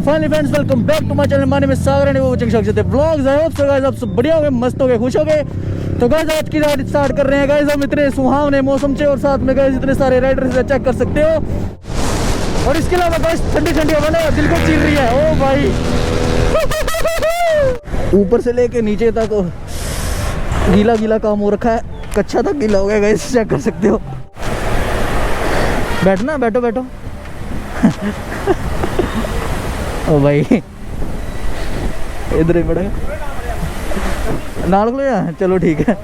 Finally friends, welcome back to my channel. My name is Sagar and वो watching शख्स vlogs. I hope so guys आप सब बढ़िया होंगे, मस्त होंगे, खुश होंगे। तो गाइस आज की राइड स्टार्ट कर रहे हैं गाइस हम इतने सुहावने मौसम से, और साथ में गाइस इतने सारे राइडर्स चेक कर सकते हो। और इसके अलावा गाइस ठंडी ठंडी हवा ना दिल को चीर रही है। ओ भाई ऊपर से लेके नीचे तक गीला गीला काम हो रखा है, कच्चा तक गीला हो गया गाइस, चेक कर सकते हो। बैठना, बैठो बैठो। ओ भाई इधर ही पड़ेगा नाल को या चलो ठीक है।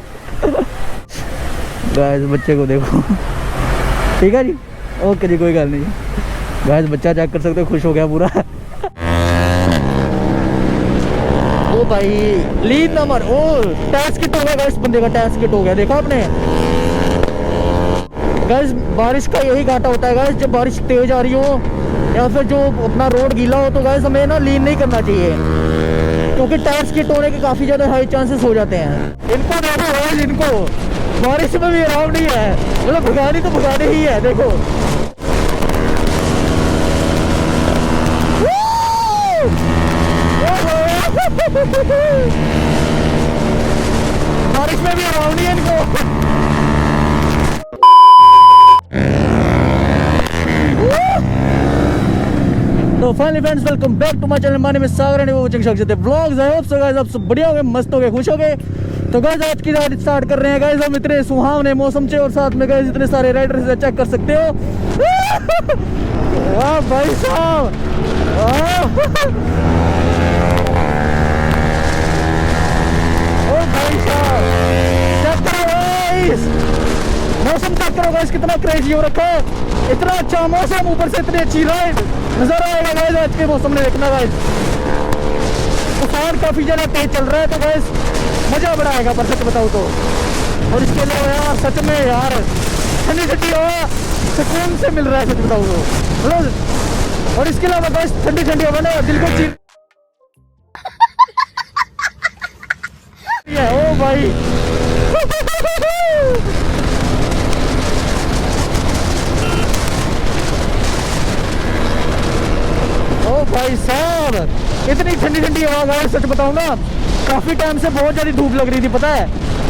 गाइस बच्चे को देखो, ठीक है जी, ओके जी, कोई गल नहीं। गाइस बच्चा चेक कर सकते हो, खुश हो गया पूरा। ओ भाई लीड नंबर, ओ टैक्स किट हो गया गाइस, बंदे का टैक्स किट हो गया, देखा आपने। गाइस बारिश का यही घाटा होता है गाइस, जब बारिश तेज आ रही हो या फिर जो अपना रोड गीला हो तो गाइस हमें ना लीन नहीं करना चाहिए, क्योंकि टायर स्किड होने के काफी ज्यादा हाई चांसेस हो जाते हैं। इनको देखो गाइस, इनको बारिश में भी आराम नहीं है, मतलब भगानी तो भगानी ही है। देखो बारिश में भी आराम नहीं है इनको। तो finally friends, welcome back to my channel. My name is Sagar and वो वाचिंग शख्स vlogs. I hope so guys आप सब बढ़िया होंगे, मस्त होंगे, खुश होंगे। तो गाइस आज की राइड स्टार्ट कर रहे हैं गाइस हम इतने सुहावने मौसम से, और साथ में गाइस इतने सारे राइडर्स चेक कर सकते हो। वाह भाई साहब, ओ भाई साहब चेक करो गाइस, मौसम चेक करो गाइस, कितना क्रेजी हो रखा है। इतना अच्छा मौसम, ऊपर से इतनी अच्छी राइड, नजारा आएगा गाइस आज के मौसम में देखना गाइस। तूफान काफी ज्यादा तेज चल रहा है तो गाइस मजा बड़ा आएगा, पर सच बताऊं तो। और इसके अलावा यार सच में यार ठंडी ठंडी हवा सुकून से मिल रहा है, सच बताऊं तो। और इसके अलावा गाइस ठंडी ठंडी हवा ना दिल को चीर। ओ भाई ओ भाई साहब इतनी ठंडी ठंडी हवा गाइस, सच बताऊं ना काफी टाइम से बहुत ज्यादा धूप लग रही थी, पता है।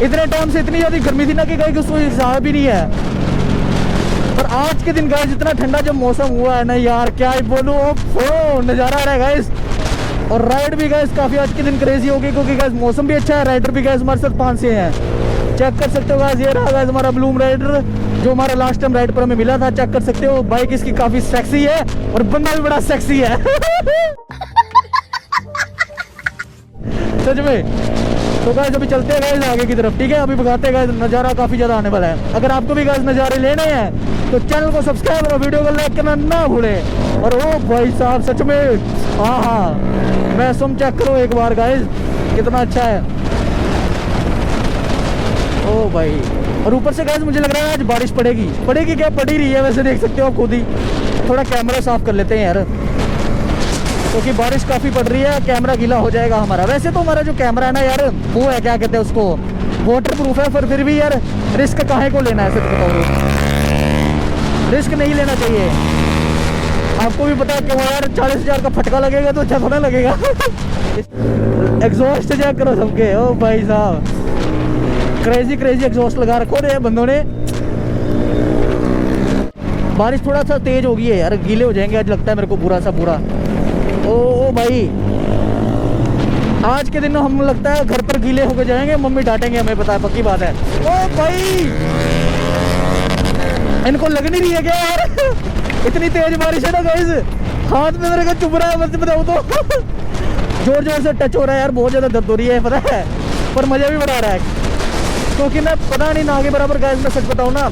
इतने टाइम से इतनी ज्यादा गर्मी थी ना कि गाइस उसको हिसाब भी नहीं है। पर आज के दिन गाइस इतना ठंडा जब मौसम हुआ है ना यार, क्या ही बोलूं, नजारा आ रहा है गाइस। और राइड भी गाइस काफी आज के दिन क्रेजी होगी, क्योंकि गाइस मौसम भी अच्छा है, राइडर भी गाइस हमारे साथ 5 से हैं। चेक कर सकते हो गाइस, ये रहा गाइस हमारा ब्लूम राइडर, जो हमारा लास्ट टाइम राइड पर हमें मिला था। चेक कर सकते हो, बाइक इसकी काफी सेक्सी है और बंदा भी बड़ा सेक्सी है। सच में। तो गाइस अभी चलते हैं गाइस आगे की तरफ, ठीक है। अभी भगाते हैं गाइस, नज़ारा काफी ज्यादा आने वाला है। अगर आपको भी गाइस नज़ारे लेने हैं तो चैनल को सब्सक्राइब और वीडियो को लाइक करना ना भूलें। और ओ भाई साहब सच में, हाँ मौसम चेक करो एक बार गाइस, कितना अच्छा है। ओ भाई, और ऊपर से गाइस मुझे लग रहा है आज बारिश पड़ेगी। पड़ेगी क्या, पड़ ही रही है वैसे, देख सकते हो आप खुद ही। थोड़ा कैमरा साफ कर लेते हैं यार, क्योंकि बारिश काफी पड़ रही है, कैमरा गीला हो जाएगा हमारा। वैसे तो हमारा जो कैमरा है ना यार, वो है क्या कहते हैं उसको, वाटर प्रूफ है, पर फिर भी यार रिस्क काहे को लेना है, सच बताओ, रिस्क नहीं लेना चाहिए। आपको भी पता है क्यों यार, 40,000 का फटका लगेगा तो अच्छा थोड़ा लगेगा। एग्जॉस्ट चेक करो सबके, ओ भाई साहब क्रेजी क्रेजी एग्जॉस्ट लगा रखो रे बंदों ने। बारिश थोड़ा सा तेज हो गई है यार, गीले हो जाएंगे आज लगता है मेरे को पूरा सा पूरा। ओ भाई आज के दिन हम लगता है घर पर गीले होकर जाएंगे, मम्मी डांटेंगे हमें, पता है, पक्की बात है। ओ भाई इनको लग नहीं रही है क्या यार? इतनी तेज बारिश है ना गाइस, हाथ में मेरे को चुभ रहा है, बस बताऊं तो। जोर जोर से टच हो रहा है यार, बहुत ज्यादा दर्द हो रही है, पता है, पर मजा भी बना रहा है। क्योंकि मैं पता नहीं ना के बराबर गाइस, मैं सच बताऊं ना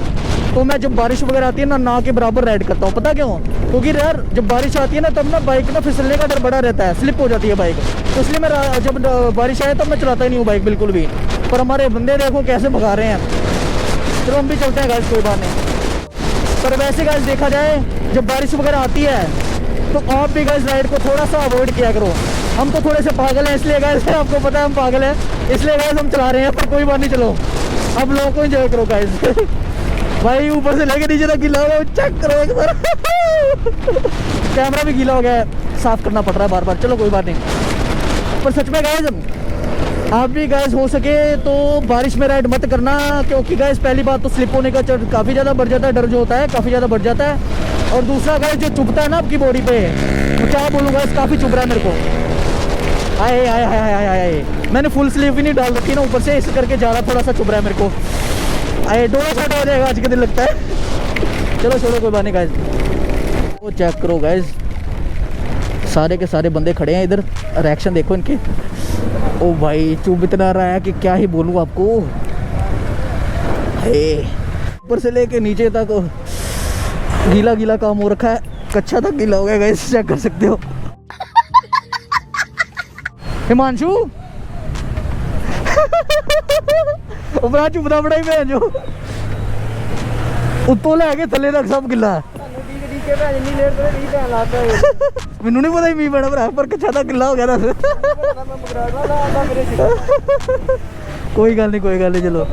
तो मैं जब बारिश वगैरह आती है ना के बराबर राइड करता हूँ। पता क्यों? क्योंकि यार जब बारिश आती है ना तब ना बाइक ना फिसलने का डर बड़ा रहता है, स्लिप हो जाती है बाइक, तो इसलिए मैं जब बारिश आए तब मैं चलाता ही नहीं हूँ बाइक बिल्कुल भी। पर हमारे बंदे देखो कैसे भगा रहे हैं। चलो हम भी चलते हैं गाइस, कोई बात नहीं। पर वैसे गाइस देखा जाए जब बारिश वगैरह आती है तो आप भी गाइस राइड को थोड़ा सा अवॉइड किया करो। हम तो थोड़े से पागल हैं, इसलिए गाइस आपको पता है हम पागल हैं, इसलिए गाइस हम चला रहे हैं, पर कोई बात नहीं, चलो अब लोगों को एंजॉय करो गाइस। भाई ऊपर से लेके नीचे तक गीला हो गया, चेक करो एक बार। कैमरा भी गीला हो गया है, साफ करना पड़ रहा है बार बार। चलो कोई बात नहीं। पर सच में गाइस आप भी गाइस हो सके तो बारिश में राइड मत करना, क्योंकि गाइस पहली बात तो स्लिप होने का काफ़ी ज़्यादा बढ़ जाता है, डर जो होता है काफ़ी ज़्यादा बढ़ जाता है। और दूसरा गाइस जो चुभता है ना आपकी बॉडी पे, तो क्या बोलूँगा, काफ़ी चुभ रहा है मेरे को। आए आए आए आए आए आए, मैंने फुल स्लीव भी नहीं डाल रखी ना ऊपर से, इस करके ज़्यादा थोड़ा सा चुभ रहा है मेरे को। आए दोनों साइड हो जाएगा आज के दिन लगता है। चलो छोड़ो कोई बात नहीं गाइस। वो चेक करो गाइस, सारे के सारे बंदे खड़े हैं इधर, रिएक्शन देखो इनके। ओ भाई चुभ इतना रहा है कि क्या ही बोलूँ आपको। ऊपर से लेके नीचे तक गीला गीला काम हो रखा है, कच्चा तक गीला हो गया गाइस, चेक कर सकते हो। हिमांशु बड़ा चुभदा बड़ा ही मैं जो उत्तों लैके थले तक सब गिला। मैनू नहीं पता मी बड़ा भरा, पर कच्चा तक गिला हो गया। कोई गल नहीं कोई गल नहीं, चलो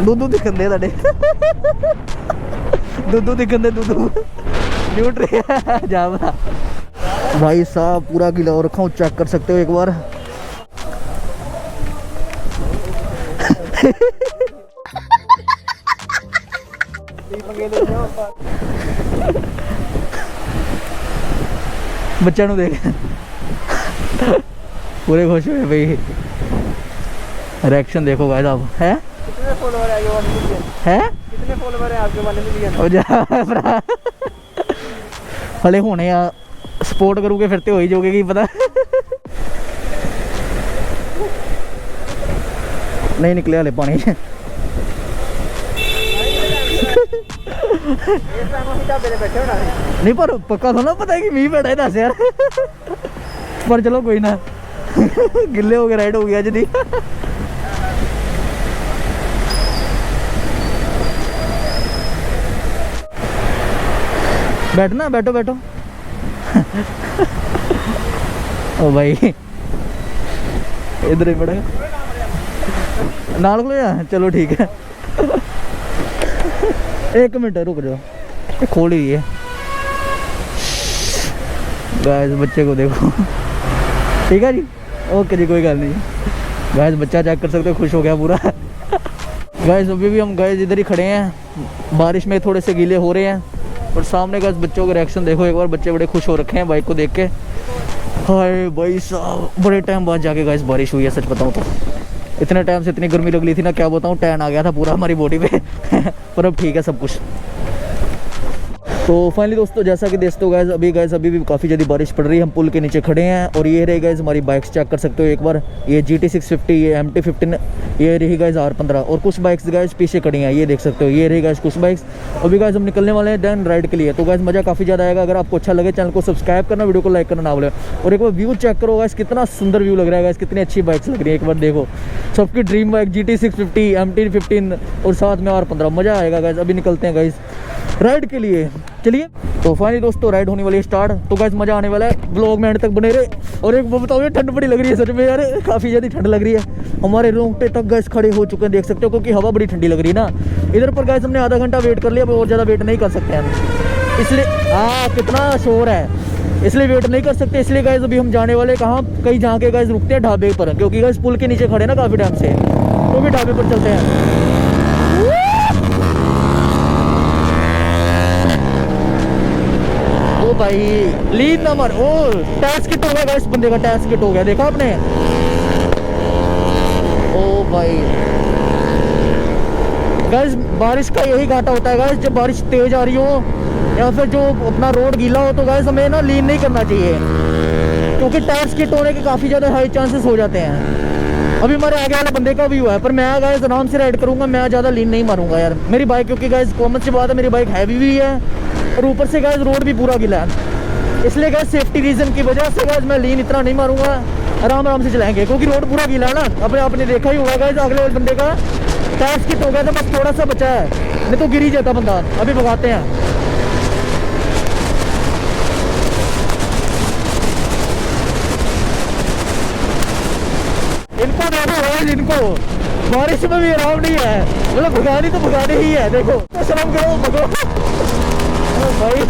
दुद्धू दिखन दे तुहाडे, दुद्धू दिखन दे, दुद्धू न्यूट्री जा भरा। भाई साहब पूरा गीला हो रखा हूँ, चेक कर सकते हो एक बार। बच्चा देख पूरे खुश हुए भाई, रिएक्शन देखो गाइस आप। है कितने फॉलोवर है कितने फॉलोवर है आपके 1 मिलियन? हले होने या सपोर्ट करोगे फिर तो हो ही जाओगे, की पता। नहीं निकले हले पानी। नहीं पर पक्का थोड़ा पता है कि मीह बैठा है, दस यार। पर चलो कोई ना, गिले हो गए, राइड हो गया जी। बैठना, बैठो बैठो। ओ भाई इधर ही पड़ेगा नाल को जा, चलो ठीक है। 1 मिनट रुक जाओ, खोल ही है गाइस, बच्चे को देखो। ठीक है जी, ओके जी, कोई गल नहीं गाइस। बच्चा चेक कर सकते हो, खुश हो गया पूरा। गाइस अभी भी हम गाइस इधर ही खड़े हैं, बारिश में थोड़े से गीले हो रहे हैं, और सामने गाइस बच्चों का रिएक्शन देखो एक बार। बच्चे बड़े खुश हो रखे हैं बाइक को देख के। हाय भाई साहब, बड़े टाइम बाद जाके गाइस बारिश हुई है, सच बताऊँ तो। इतने टाइम से इतनी गर्मी लग रही थी ना, क्या बताऊँ, टैन आ गया था पूरा हमारी बॉडी पे। पर अब ठीक है सब कुछ। तो फाइनली दोस्तों, जैसा कि देखते हो गाइस, अभी भी काफ़ी ज़्यादा बारिश पड़ रही है। हम पुल के नीचे खड़े हैं, और ये रही गाइस हमारी बाइक्स, चेक कर सकते हो एक बार। ये GT 650, ये MT-15, ये रही गाइस R15, और कुछ बाइक्स गाइस पीछे खड़ी हैं, ये देख सकते हो। ये रही गाइस कुछ बाइक्स। अभी गाइस हम निकलने वाले हैं डैन राइड के लिए। तो गाइस मज़ा काफ़ी ज़्यादा आएगा। अगर आपको अच्छा लगे चैनल को सब्सक्राइब करना, वीडियो को लाइक करना ना भूलें। और एक बार व्यू चेक करो गाइस, कितना सुंदर व्यू लग रहा है गाइस, कितनी अच्छी बाइक्स लग रही है, एक बार देखो। सबकी ड्रीम बाइक GT 650, MT-15 और साथ में R15, मज़ा आएगा गाइस। अभी निकलते हैं गाइस राइड के लिए, चलिए। तो फाइनली दोस्तों राइड होने वाली है स्टार्ट। तो गाइस मज़ा आने वाला है, ब्लॉग में एंड तक बने रहे। और एक वो बताओ, ये ठंड बड़ी लग रही है सच में यार, काफ़ी ज़्यादा ठंड लग रही है। हमारे रोंगटे तक गैस खड़े हो चुके हैं, देख सकते हो, क्योंकि हवा बड़ी ठंडी लग रही है ना इधर पर। गैस हमने आधा घंटा वेट कर लिया, अब और ज़्यादा वेट नहीं कर सकते हैं, इसलिए कितना शोर है, इसलिए वेट नहीं कर सकते। इसलिए गाइस अभी हम जाने वाले कहाँ, कहीं जहाँ के गाइस रुकते हैं ढाबे पर, क्योंकि गाइस पुल के नीचे खड़े ना काफ़ी टाइम से, तो भी ढाबे पर चलते हैं। ओ भाई लीड नंबर, ओ टैक्स किट हो गया गाइस, बंदे का टैक्स किट हो गया, देखा आपने। ओ भाई गाइस बारिश का यही घाटा होता है गाइस, जब बारिश तेज आ रही हो या फिर जो अपना रोड गीला हो, तो गाइस हमें ना लीन नहीं करना चाहिए, क्योंकि टायर स्किट होने के काफ़ी ज़्यादा हाई चांसेस हो जाते हैं। अभी हमारे आगे वाले बंदे का भी हुआ है, पर मैं गाइस आराम से राइड करूँगा, मैं ज़्यादा लीन नहीं मारूंगा यार मेरी बाइक, क्योंकि गाइस कॉमन सी बात है, मेरी बाइक हैवी भी है और ऊपर से गाइस रोड भी पूरा गीला है। इसलिए गाइस सेफ्टी रीज़न की वजह से गाइस मैं लीन इतना नहीं मारूंगा, आराम से चलाएंगे, क्योंकि रोड पूरा गीला है ना। अपने आपने देखा ही होगा गाइस, अगले बंदे का टायर स्किट हो गया था, बस थोड़ा सा बचा है, नहीं तो गिर ही जाता बंदा। अभी भगाते हैं। इनको देखो गाइस, इनको बारिश में भी आराम नहीं है, मतलब भगानी तो भगानी ही है। देखो तो शर्म करो, भगो भाई।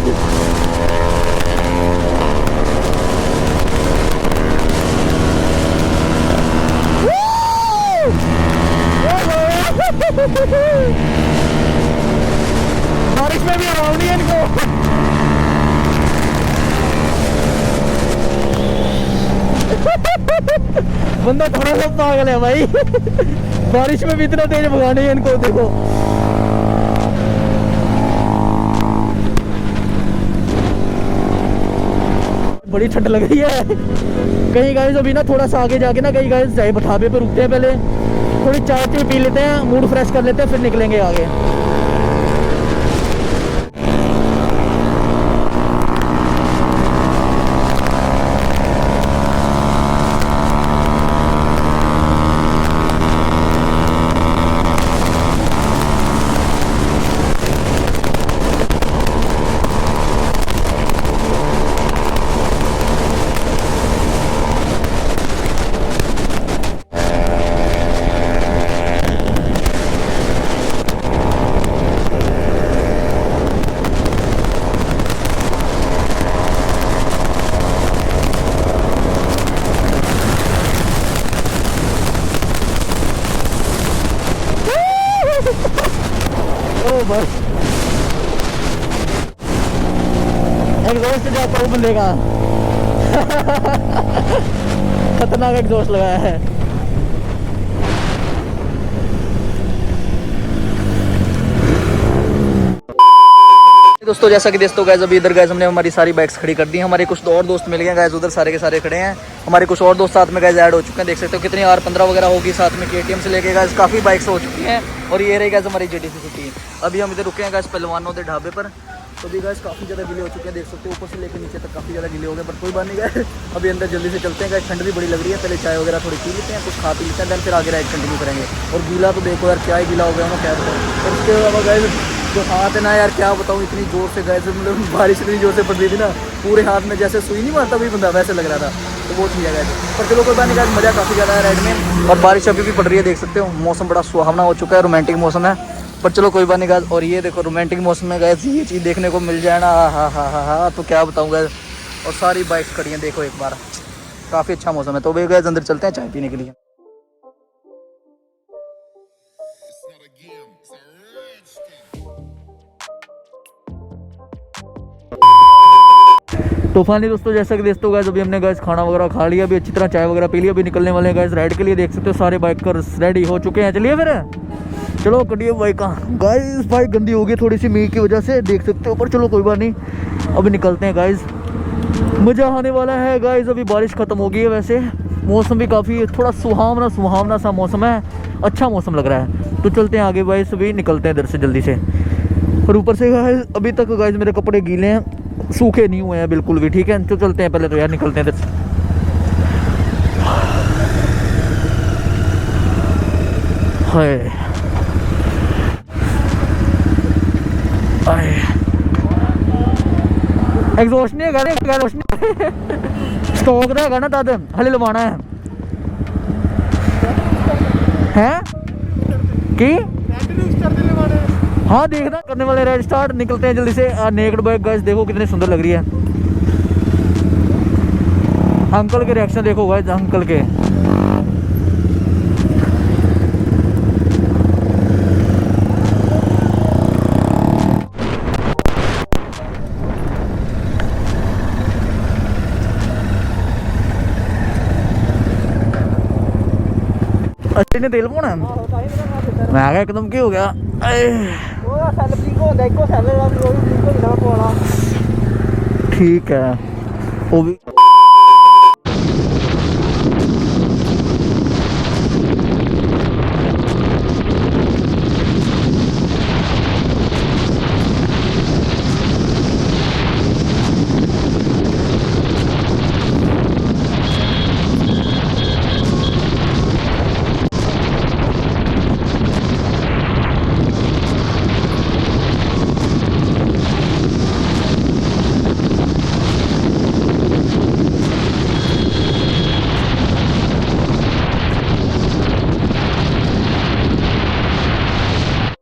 बारिश में भी आराम नहीं है इनको। बंदा थोड़ा सा पागल है भाई। बारिश में भी इतना तेज भगाने है इनको। देखो बड़ी ठंड लग रही है। कहीं गाइस अभी ना थोड़ा सा आगे जाके ना कहीं गाइस चाय ढाबे पे रुकते हैं, पहले थोड़ी चाय पी लेते हैं, मूड फ्रेश कर लेते हैं, फिर निकलेंगे आगे। एग्जॉस्ट जाता हूँ बंदे का। खतरनाक एग्जॉस्ट लगाया है। दोस्तों जैसा कि दोस्तों गाइस अभी इधर गाइस हमने हमारी सारी बाइक्स खड़ी कर दी हैं। हमारे कुछ और दोस्त मिल गए गाइस, उधर सारे के सारे खड़े हैं। हमारे कुछ और दोस्त साथ में गाइस ऐड हो चुके हैं। देख सकते हो कितनी R15 वगैरह होगी, साथ में KTM से लेके गाइस काफ़ी बाइक्स हो चुकी हैं। और ये रही गाइस हमारी GTC 50। अभी हम इधर रुके हैं गाइस पहलवानों के ढाबे पर। तो भी गाइस काफ़ी ज़्यादा गिले हो चुके हैं, देख सकते हो ऊपर से लेकर नीचे तक काफ़ी ज़्यादा गिले हो गए। पर कोई बात नहीं गाइस, अभी अंदर जल्दी से चलते हैं गाइस। ठंड भी बड़ी लग रही है, पहले चाय वगैरह थोड़ी पी लेते हैं, कुछ खा पी लेते हैं, देन फिर आगे राइड कंटिन्यू करेंगे। और गीला तो देखो यार, क्या ही गीला हो गया ना, क्या बताऊँ। और उसके अलावा गाइस जो हाथ है ना यार, क्या बताऊँ, इतनी जोर से गाइस, मतलब बारिश इतनी जोर से पड़ रही थी ना, पूरे हाथ में जैसे सुई नहीं मारता कोई बंदा, वैसे लग रहा था। तो वो ठीक है गाइस। पर चलो कोई बात नहीं गाइस, मज़ा काफ़ी ज़्यादा है राइड में। और बारिश अभी भी पड़ रही है, देख सकते हो मौसम बड़ा सुहावना हो चुका है, रोमांटिक मौसम है। पर चलो कोई बात नहीं गाइस। और ये देखो रोमांटिक मौसम में गाइस ये चीज़ देखने को मिल जाए ना, हाँ तो क्या बताऊँ गाइस। और सारी बाइक्स खड़ी हैं, देखो एक बार, काफ़ी अच्छा मौसम है। तो भाई गाइस अंदर चलते हैं चाय पीने के लिए। तो फाइनली दोस्तों जैसा कि दोस्तों गाइस अभी हमने गाइस खाना वगैरह खा लिया, अभी अच्छी तरह चाय वगैरह पी लिया, अभी निकलने वाले हैं गाइस राइड के लिए। देख सकते हो सारे बाइकर्स रेडी हो चुके हैं। चलिए फिर चलो कटिए बाइक का। गाइस बाइक गंदी हो गई थोड़ी सी मीह की वजह से, देख सकते हो। पर चलो कोई बात नहीं, अभी निकलते हैं गाइस, मज़ा आने वाला है गाइस। अभी बारिश ख़त्म हो गई है, वैसे मौसम भी काफ़ी थोड़ा सुहावना सा मौसम है, अच्छा मौसम लग रहा है। तो चलते हैं आगे गाइस, अभी निकलते हैं इधर से जल्दी से। और ऊपर से गाइस अभी तक गाइस मेरे कपड़े गीले हैं, सूखे नहीं हुए हैं बिल्कुल भी, ठीक है। तो चलते हैं पहले तो यार, निकलते हैं इधर से। हाय एग्जॉस्ट नहीं है, एग्जॉस्ट नहीं स्टॉक रहेगा ना, तद हले लवाना है कि हाँ देखना करने वाले राइड स्टार्ट। निकलते हैं जल्दी से। नेक्ड बाइक गाइस देखो कितनी सुंदर लग रही है। अंकल के रिएक्शन देखो गाइस, अंकल के। अच्छे ने तेल पाना मैं क्या एकदम की हो गया। ठीक है वो भी